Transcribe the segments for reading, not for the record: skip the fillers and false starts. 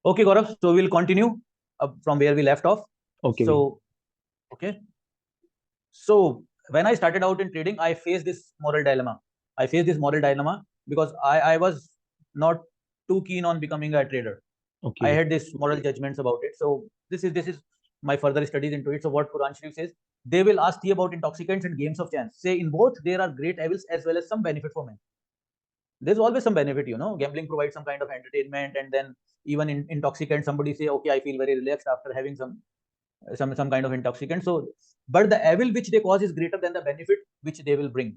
Okay, Gaurav. So we'll continue from where we left off. Okay, So, okay. So when I started out in trading, I faced this moral dilemma. I faced this moral dilemma because I was not too keen on becoming a trader. I okay, had this moral judgments about it. So this is my further studies into it. So what Quran Sharif says, they will ask thee about intoxicants and games of chance. Say in both there are great evils as well as some benefit for men. There's always some benefit, gambling provides some kind of entertainment, and then even in intoxicant, somebody say, okay, I feel very relaxed after having some kind of intoxicant. So but the evil which they cause is greater than the benefit which they will bring.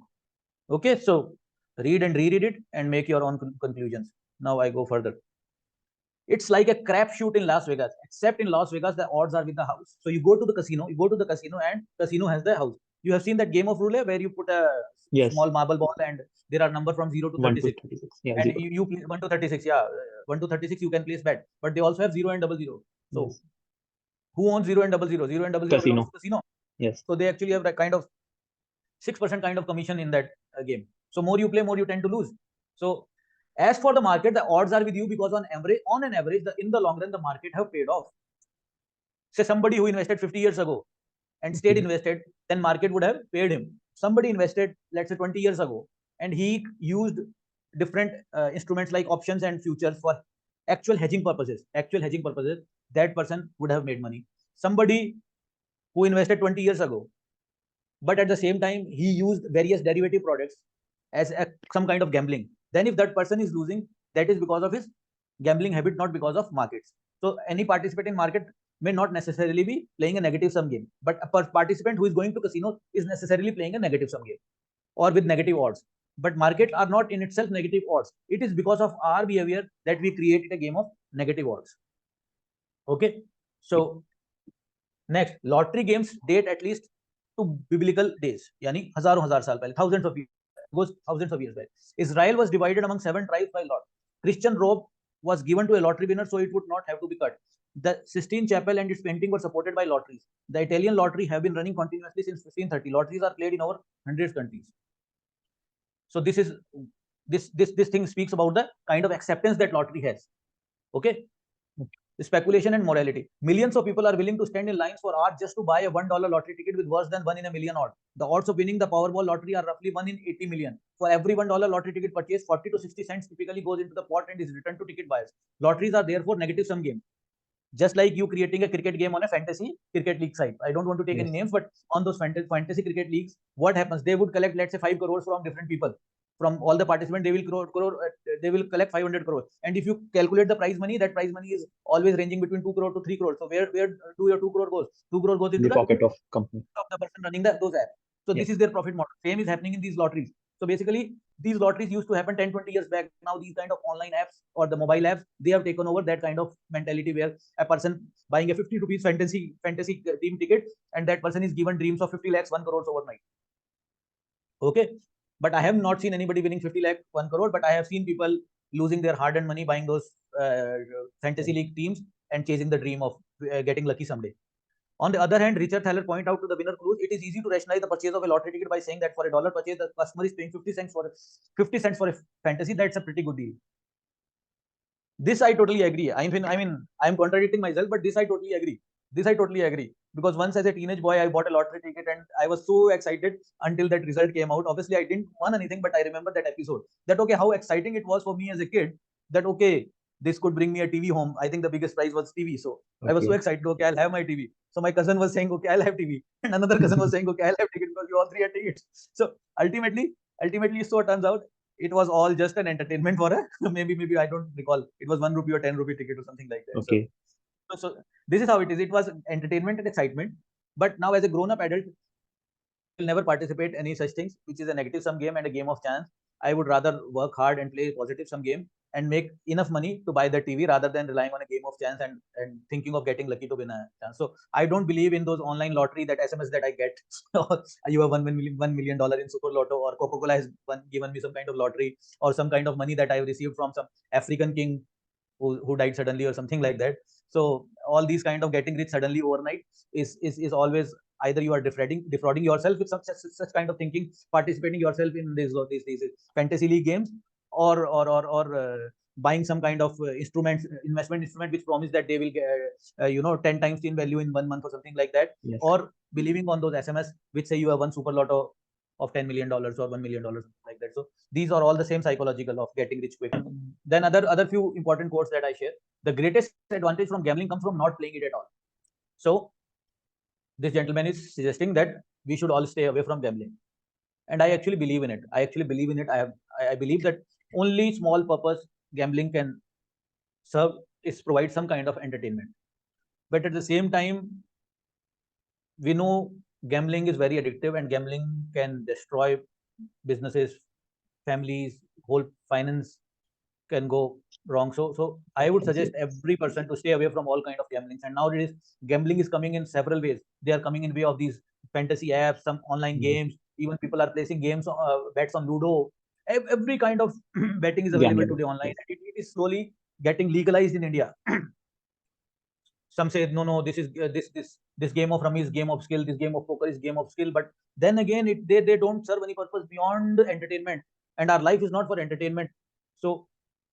Okay, so read and reread it and make your own conclusions. Now I go further. It's like a crapshoot in Las Vegas, except in Las Vegas the odds are with the house. So you go to the casino and casino has the house. You have seen that game of roulette where you put a yes, small marble ball and there are numbers from 0 to 1 to 36, 36. Yeah, and 0. you play 1 to 36. Yeah, 1 to 36 you can place bet, but they also have 0 and double 0. So Yes, who owns 0 and double 0? 0 and double 0 belongs casino. to casino. Yes, So they actually have that kind of 6% kind of commission in that game. So more you play, more you tend to lose. So as for the market, the odds are with you because on an average, in the long run, the market have paid off. Say somebody who invested 50 years ago and stayed okay, invested, then market would have paid him. Somebody invested, let's say 20 years ago, and he used different instruments like options and futures for actual hedging purposes. That person would have made money. Somebody who invested 20 years ago, but at the same time he used various derivative products as some kind of gambling, then if that person is losing, that is because of his gambling habit, not because of markets. So any participant in market may not necessarily be playing a negative sum game, but a participant who is going to casino is necessarily playing a negative sum game or with negative odds. But markets are not in itself negative odds. It is because of our behavior that we created a game of negative odds. Okay, so next, lottery games date at least to biblical days, yani हजारों हजार साल पहले, thousands of years back. Israel was divided among 7 tribes by lot. Christian robe was given to a lottery winner, so it would not have to be cut. The Sistine Chapel and its painting were supported by lotteries. The Italian lottery have been running continuously since 1530. Lotteries are played in over 100 countries. So this thing speaks about the kind of acceptance that lottery has. Okay, speculation and morality. Millions of people are willing to stand in lines for hours just to buy a $1 lottery ticket with worse than 1 in a million odds. The odds of winning the Powerball lottery are roughly 1 in 80 million. For every $1 lottery ticket purchased, 40 to 60 cents typically goes into the pot and is returned to ticket buyers. Lotteries are therefore negative sum game. Just like you creating a cricket game on a fantasy cricket league site. I don't want to take any yes, names, but on those fantasy cricket leagues, what happens? They would collect, let's say, 5 crores from different people. From all the participants, they will collect 500 crores. And if you calculate the prize money, that prize money is always ranging between 2 crore to 3 crores. So where do your 2 crore goes? 2 crore goes into the the pocket of company. of the person running those apps. So Yeah, this is their profit model. Same is happening in these lotteries. So basically, these lotteries used to happen 10, 20 years back. Now these kind of online apps or the mobile apps, they have taken over that kind of mentality where a person buying a 50 rupees fantasy team ticket, and that person is given dreams of 50 lakhs, 1 crore overnight. Okay. But I have not seen anybody winning 50 lakh, 1 crore, but I have seen people losing their hard earned money buying those fantasy league teams and chasing the dream of getting lucky someday. On the other hand, Richard Thaler point out to the winner clues, it is easy to rationalize the purchase of a lottery ticket by saying that for a dollar purchase, the customer is paying 50 cents for a fantasy. That's a pretty good deal. This I totally agree. I'm contradicting myself, but this I totally agree. Because once as a teenage boy, I bought a lottery ticket and I was so excited until that result came out. Obviously, I didn't won anything, but I remember that episode. That okay, how exciting it was for me as a kid. That okay, this could bring me a TV home. I think the biggest prize was TV. So I was so okay. excited. Okay, I'll have my TV. So my cousin was saying, okay, I'll have TV, and another cousin was saying, okay, I'll have ticket because we all three had tickets. So ultimately, so it turns out it was all just an entertainment for a maybe I don't recall. It was 1 rupee or 10 rupee ticket or something like that. Okay, So this is how it is. It was entertainment and excitement. But now as a grown up adult, will never participate any such things, which is a negative sum game and a game of chance. I would rather work hard and play positive sum game and make enough money to buy the TV rather than relying on a game of chance and thinking of getting lucky to win a chance. So I don't believe in those online lottery, that SMS that I get. You have $1 million in Super Lotto, or Coca-Cola has given me some kind of lottery, or some kind of money that I've received from some African king who died suddenly or something like that. So all these kind of getting rich suddenly overnight is always either you are defrauding yourself with such kind of thinking, participating yourself in these fantasy league games, or buying some kind of investment instrument which promise that they will get 10 times in value in 1 month or something like that, Yes. or believing on those SMS which say you have won super lotto of $10 million or $1 million like that. So these are all the same psychological of getting rich quick. Then other few important quotes that I share: the greatest advantage from gambling comes from not playing it at all. So this gentleman is suggesting that we should all stay away from gambling, and I actually believe in it. I believe that only small purpose gambling can serve is provide some kind of entertainment, but at the same time we know gambling is very addictive, and gambling can destroy businesses, families, whole finance can go wrong. So I would suggest every person to stay away from all kind of gambling. And nowadays gambling is coming in several ways. They are coming in way of these fantasy apps, some online games. Even people are placing games, bets on Ludo. Every kind of betting is available Gambling. today online. And it is slowly getting legalized in India. Some say no, this is this game of rummy is game of skill, this game of poker is game of skill. But then again, they don't serve any purpose beyond entertainment, and our life is not for entertainment. So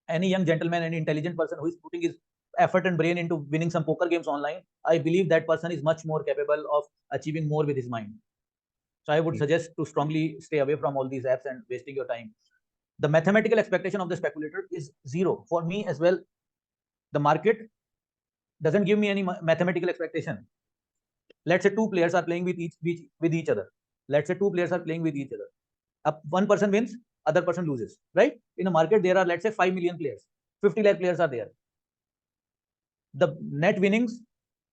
any young gentleman, any intelligent person who is putting his effort and brain into winning some poker games online, I believe that person is much more capable of achieving more with his mind. So I would suggest to strongly stay away from all these apps and wasting your time. The mathematical expectation of the speculator is zero for me as well. The market doesn't give me any mathematical expectation. Let's say two players are playing with each other. Let's say two players are playing with each other. One person wins, other person loses, right? In a market, there are, let's say, 5 million players. 50 lakh players are there. The net winnings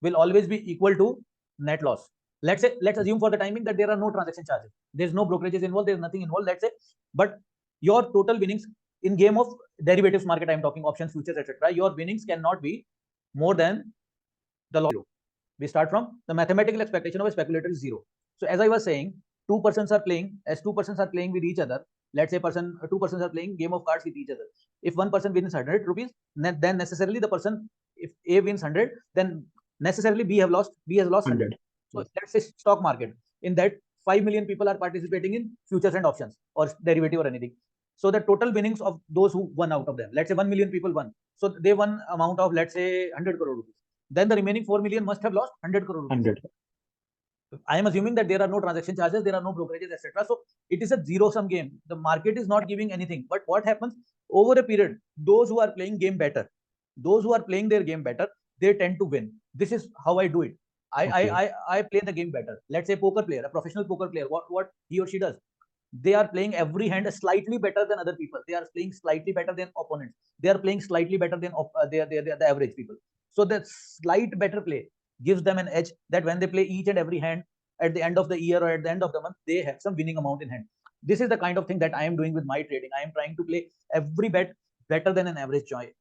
will always be equal to net loss. Let's assume for the timing that there are no transaction charges. There's no brokerages involved. There's nothing involved. Let's say, but your total winnings in game of derivatives market, I'm talking options, futures, etc. Your winnings cannot be more than the loss. We start from the mathematical expectation of a speculator is zero. So as I was saying, two persons are playing with each other. Let's say two persons are playing game of cards with each other. If one person wins 100 rupees, then necessarily the person, if A wins 100, then necessarily B has lost 100. So let's say stock market. In that, 5 million people are participating in futures and options or derivative or anything. So the total winnings of those who won out of them, let's say 1 million people won. So they won amount of, let's say, 100 crore rupees. Then the remaining 4 million must have lost 100 crore rupees. 100. I am assuming that there are no transaction charges, there are no brokerages, etc. So it is a zero-sum game. The market is not giving anything. But what happens over a period? Those who are playing game better, they tend to win. This is how I do it. I play the game better. Let's say poker player, a professional poker player, what he or she does, they are playing every hand slightly better than other people. They are playing slightly better than opponents. They are playing slightly better than the average people. So that slight better play gives them an edge that when they play each and every hand at the end of the year or at the end of the month, they have some winning amount in hand. This is the kind of thing that I am doing with my trading. I am trying to play every bet better than an average joy.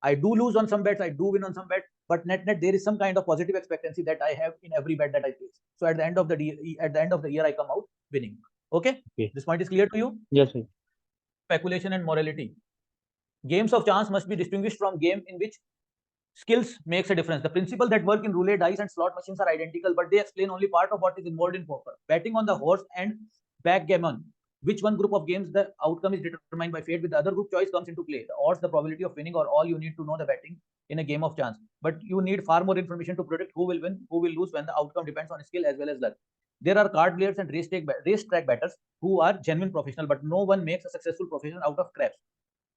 I do lose on some bets, I do win on some bets, but net there is some kind of positive expectancy that I have in every bet that I place. So at the end of the year, I come out winning. Okay? This point is clear to you? Yes, sir. Speculation and morality. Games of chance must be distinguished from game in which skills makes a difference. The principle that work in roulette, dice, and slot machines are identical, but they explain only part of what is involved in poker. Betting on the horse and backgammon, which one group of games the outcome is determined by fate, with the other group choice comes into play. The odds, the probability of winning, or all you need to know the betting in a game of chance. But you need far more information to predict who will win, who will lose, when the outcome depends on skill as well as luck. There are card players and racetrack bettors who are genuine professional, but no one makes a successful profession out of craps.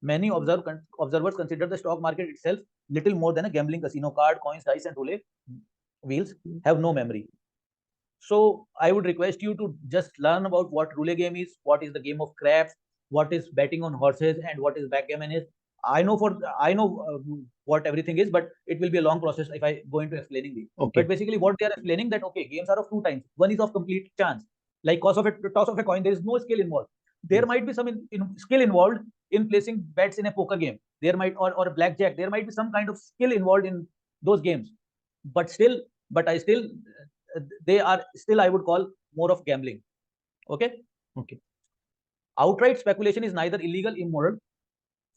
Many observers consider the stock market itself little more than a gambling casino. Card, coins, dice, and roulette wheels have no memory. So I would request you to just learn about what roulette game is, what is the game of craps, what is betting on horses, and what is backgammon is. I know what everything is, but it will be a long process if I go into explaining these. Okay. But basically, what they are explaining that games are of two types. One is of complete chance, like toss of a coin. There is no skill involved. There might be some skill involved in placing bets in a poker game. There might or a blackjack. There might be some kind of skill involved in those games. But they are still, I would call, more of gambling. Okay. Outright speculation is neither illegal, immoral,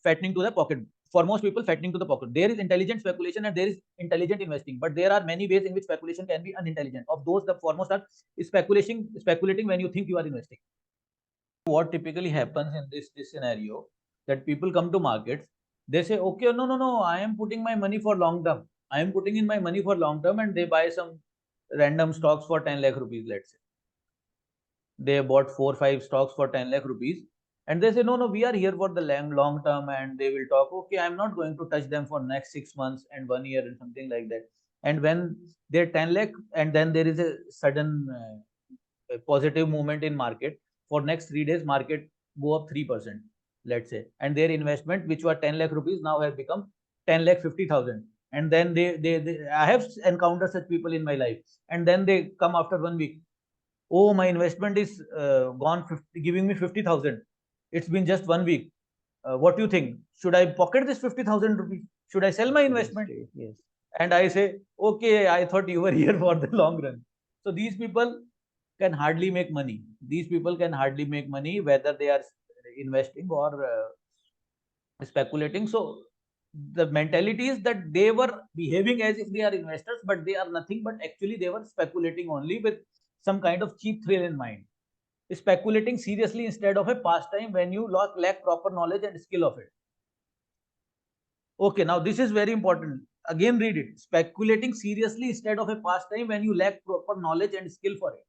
fattening to the pocket. For most people, fattening to the pocket. There is intelligent speculation and there is intelligent investing, but there are many ways in which speculation can be unintelligent. Of those, the foremost are speculating when you think you are investing. What typically happens in this scenario, that people come to markets, They say, okay, no, I am putting my money for long term. I am putting in my money for long term, and they buy some random stocks for 10 lakh rupees, let's say. They bought 4 5 stocks for 10 lakh rupees, and they say, no, we are here for the long term, and they will talk, okay, I'm not going to touch them for next 6 months and 1 year and something like that. And when they're 10 lakh, and then there is a sudden positive movement in market, for next 3 days market go up 3%, let's say, and their investment which were 10 lakh rupees now has become 10 lakh 50,000. And then they I have encountered such people in my life, and then they come after 1 week, oh, my investment is gone 50, giving me 50,000. It's been just 1 week. What do you think? Should I pocket this 50,000 rupees? Should I sell my investment? Yes. And I say, okay, I thought you were here for the long run. So these people can hardly make money. These people can hardly make money, whether they are investing or speculating. So the mentality is that they were behaving as if they are investors, but they are nothing but actually they were speculating only with some kind of cheap thrill in mind. Speculating seriously instead of a pastime when you lack proper knowledge and skill of it. Okay, now this is very important. Again, read it. Speculating seriously instead of a pastime when you lack proper knowledge and skill for it.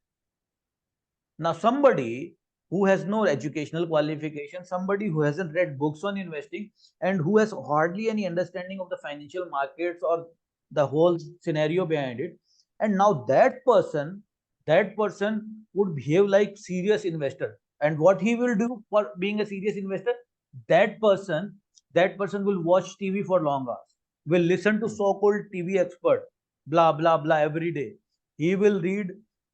Now, somebody who has no educational qualification, somebody who hasn't read books on investing, and who has hardly any understanding of the financial markets or the whole scenario behind it, and now that person would behave like serious investor. And what he will do for being a serious investor, that person that person will watch TV for long hours, will listen to so-called TV expert, blah blah blah, every day. He will read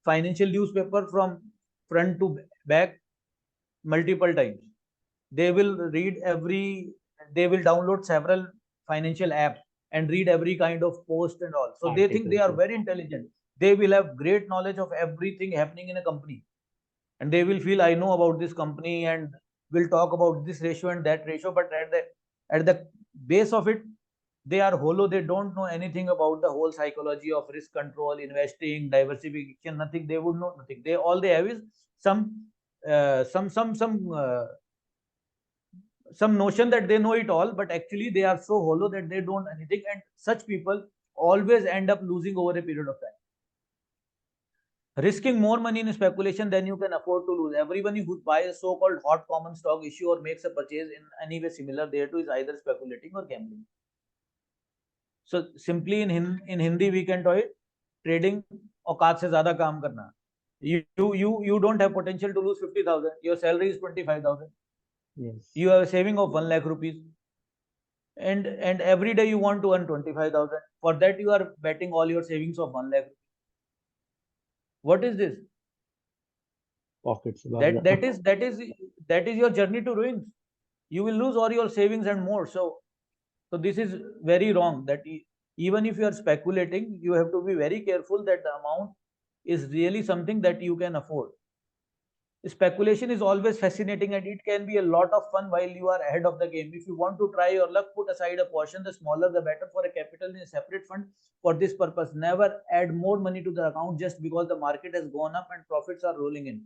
financial newspaper from front to back multiple times. They will they will download several financial apps and read every kind of post and all. So they think they are very intelligent. They will have great knowledge of everything happening in a company, and they will feel, I know about this company, and will talk about this ratio and that ratio. But at the base of it, they are hollow. They don't know anything about the whole psychology of risk control, investing, diversification, nothing. They would know nothing. All they have is some uh, some some some uh, some notion that they know it all, but actually they are so hollow that they don't know anything. And such people always end up losing over a period of time, risking more money in speculation than you can afford to lose. Everyone who buys a so-called hot common stock issue or makes a purchase in any way similar thereto is either speculating or gambling. So simply in Hindi we can tell it, trading औकात से ज्यादा काम करना. You don't have potential to lose 50,000. Your salary is 25,000. Yes. You have a saving of 1 lakh rupees, and every day you want to earn 25,000. For that you are betting all your savings of 1 lakh. What is this? Pockets. That is your journey to ruins. You will lose all your savings and more. So this is very wrong. That even if you are speculating, you have to be very careful that the amount is really something that you can afford. Speculation is always fascinating, and it can be a lot of fun while you are ahead of the game. If you want to try your luck, put aside a portion, the smaller the better, for a capital in a separate fund for this purpose. Never add more money to the account just because the market has gone up and profits are rolling in.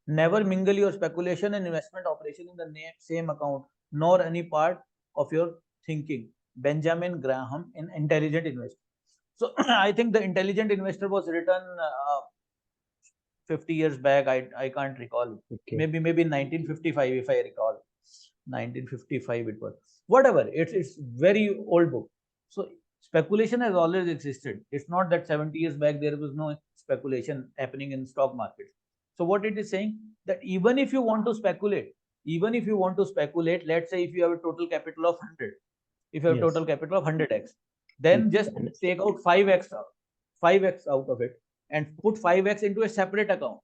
Never mingle your speculation and investment operation in the same account, nor any part of your thinking. Benjamin Graham in Intelligent Investor. So I think the Intelligent Investor was written 50 years back. I can't recall. Okay. Maybe 1955 if I recall. 1955 it was. Whatever. It's very old book. So speculation has always existed. It's not that 70 years back there was no speculation happening in stock market. So what it is saying, that even if you want to speculate, let's say if you have a total capital of 100, if you have total capital of 100x, then just take out 5x out of it and put 5x into a separate account.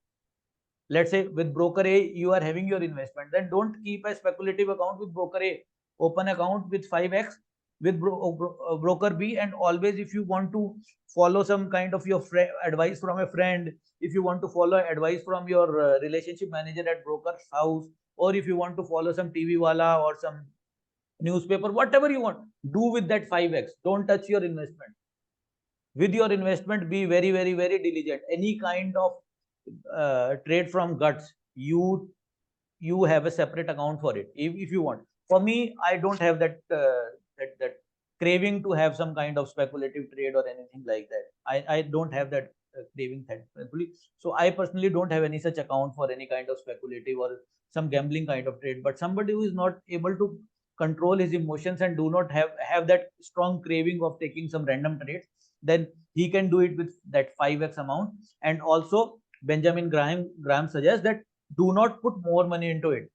Let's say with broker A you are having your investment, then don't keep a speculative account with broker A. Open account with 5x with broker B, and always if you want to follow some kind of your advice from a friend, if you want to follow advice from your relationship manager at broker's house, or if you want to follow some TV wala or some newspaper, whatever you want, do with that 5x. Don't touch your investment. With your investment, be very very diligent. Any kind of trade from guts, you have a separate account for it if you want. for me, I don't have that craving to have some kind of speculative trade or anything like that. I don't have that craving thankfully. So I personally don't have any such account for any kind of speculative or some gambling kind of trade. But somebody who is not able to control his emotions and do not have that strong craving of taking some random trades, then he can do it with that 5x amount. And also Benjamin Graham suggests that do not put more money into it.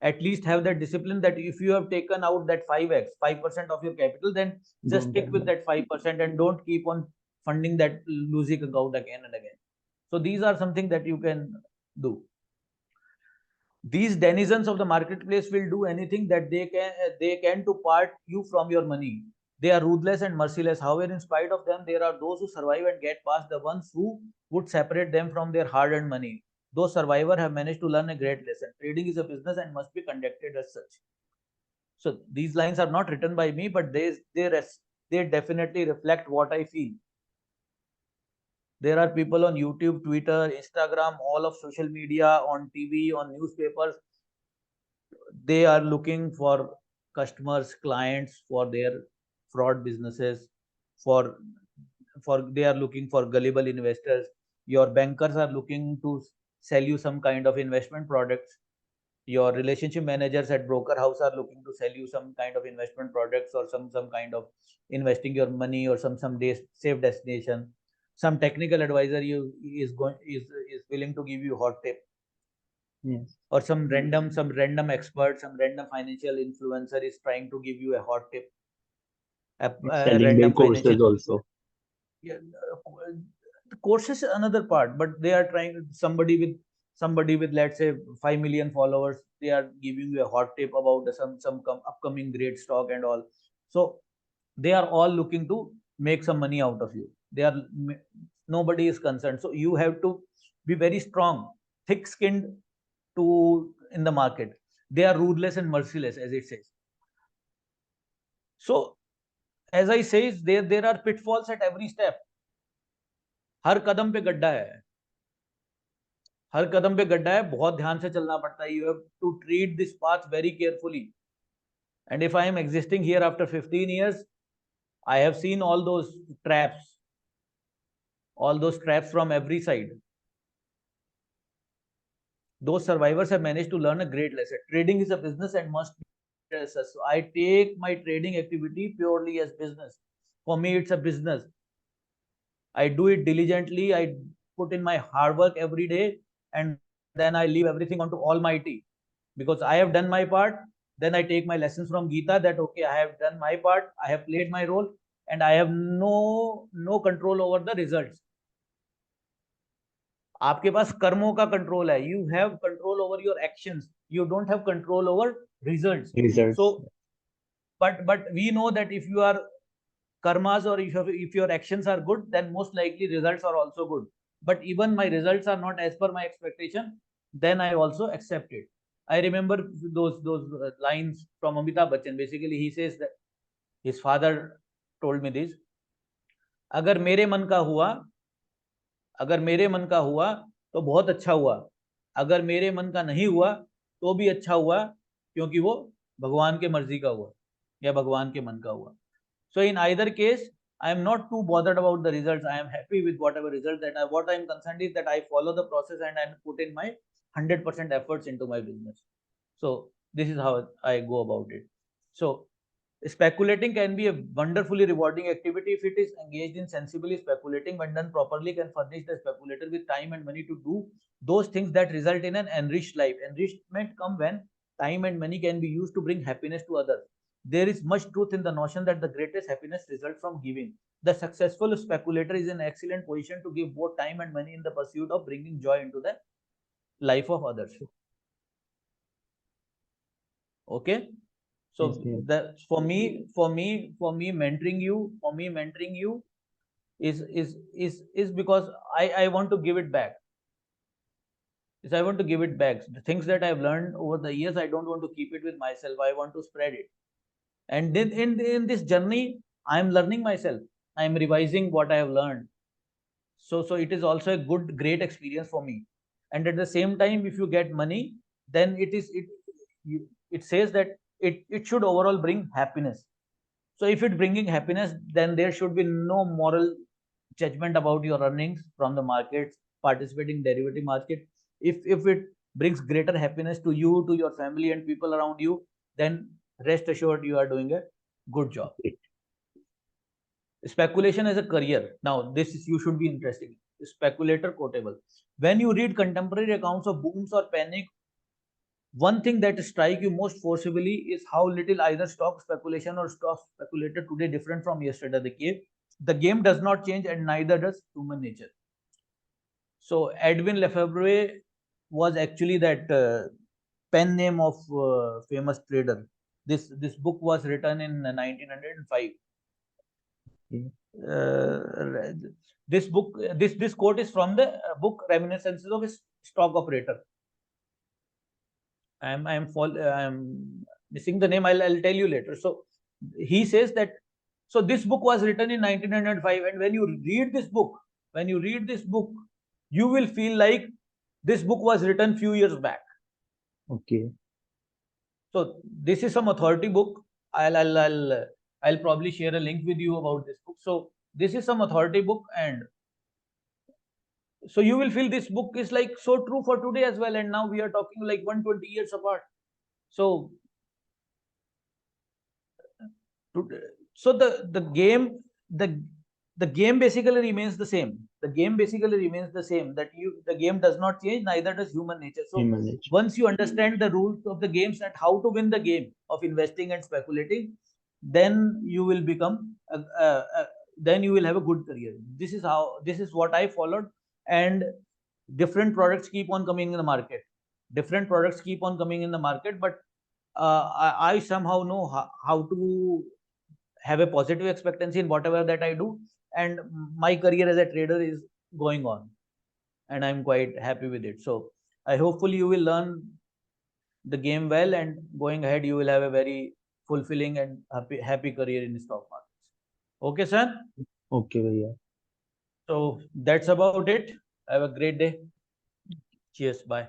At least have that discipline that if you have taken out that 5x 5% of your capital, then just stick with that 5% and don't keep on funding that losing account again and again. So these are something that you can do. These denizens of the marketplace will do anything that they can to part you from your money. They are ruthless and merciless. However, in spite of them, there are those who survive and get past the ones who would separate them from their hard-earned money. Those survivors have managed to learn a great lesson. Trading is a business and must be conducted as such. So these lines are not written by me, but they definitely reflect what I feel. There are people on YouTube, Twitter, Instagram, all of social media, on TV, on newspapers. They are looking for customers, clients for their fraud businesses, for they are looking for gullible investors. Your bankers are looking to sell you some kind of investment products. Your relationship managers at broker house are looking to sell you some kind of investment products or some kind of investing your money or some day safe destination. Some technical advisor is willing to give you hot tip. Yes. Or some random expert, some random financial influencer is trying to give you a hot tip, a Selling their random financial. courses also. Yeah, the courses is another part, but they are trying somebody with let's say 5 million followers. They are giving you a hot tip about some upcoming great stock and all. So they are all looking to make some money out of you. Nobody is concerned. So you have to be very strong, thick skinned to in the market. They are ruthless and merciless, as it says. So as I say, there are pitfalls at every step. हर कदम पे गड्ढा है, हर कदम पे गड्ढा है, बहुत ध्यान से चलना पड़ता है. You have to treat this path very carefully. And if I am existing here after 15 years, I have seen all those traps from every side. Those survivors have managed to learn a great lesson. Trading is a business and must be. So I take my trading activity purely as business. For me, it's a business. I do it diligently. I put in my hard work every day, and then I leave everything onto Almighty, because I have done my part. Then I take my lessons from Gita that okay, I have done my part. I have played my role, and I have no control over the results. आपके पास कर्मों का control है. You have control over your actions. You don't have control over results. Results. So, but we know that if you are karmas or if your actions are good, then most likely results are also good. But even my results are not as per my expectation, then I also accept it. I remember those lines from Amitabh Bachchan. Basically, he says that his father told me this. अगर मेरे मन का हुआ अगर मेरे मन का हुआ तो बहुत अच्छा हुआ, अगर मेरे मन का नहीं हुआ तो भी अच्छा हुआ, क्योंकि वो भगवान के मर्जी का हुआ या भगवान के मन का हुआ. So in either case, I am not too bothered about the results. I am happy with whatever result what I am concerned is that I follow the process and I put in my 100% efforts into my business. So this is how I go about it. So speculating can be a wonderfully rewarding activity if it is engaged in sensibly. Speculating, when done properly, can furnish the speculator with time and money to do those things that result in an enriched life. Enrichment comes when time and money can be used to bring happiness to others. There is much truth in the notion that the greatest happiness results from giving. The successful speculator is in an excellent position to give both time and money in the pursuit of bringing joy into the life of others. Okay. So that for me mentoring you is because I want to give it back. I want to give it back. The things that I've learned over the years, I don't want to keep it with myself. I want to spread it. And then in this journey, I am learning myself. I am revising what I have learned. So it is also a great experience for me. And at the same time, if you get money, then it says that it should overall bring happiness. So if it's bringing happiness, then there should be no moral judgment about your earnings from the markets, participating derivative market. If it brings greater happiness to you, to your family and people around you, then rest assured you are doing a good job. Speculation as a career. Now, this is, you should be interested. Speculator quotable. When you read contemporary accounts of booms or panic, one thing that strikes you most forcibly is how little either stock speculation or stock speculator today different from yesterday. The game does not change, and neither does human nature. So Edwin Lefebvre was actually that pen name of famous trader. This book was written in 1905. This book, this quote is from the book Reminiscences of a Stock Operator. I'm missing the name. I'll tell you later. So he says that, so this book was written in 1905, and when you read this book, you will feel like this book was written few years back. Okay. So this is some authority book. I'll probably share a link with you about this book. So this is some authority book, and so you will feel this book is like so true for today as well. And now we are talking like 120 years apart. So so the game basically remains the same. The game basically remains the same. The game does not change, neither does human nature. So Human nature. once you understand the rules of the games and how to win the game of investing and speculating, then you will become then you will have a good career. This is what I followed, and different products keep on coming in the market. Different products keep on coming in the market, but I somehow know how to have a positive expectancy in whatever that I do, and my career as a trader is going on, and I'm quite happy with it. So I hopefully you will learn the game well, and going ahead you will have a very fulfilling and happy career in the stock markets. Okay, son. Okay, भैया. So that's about it. Have a great day. Cheers. Bye.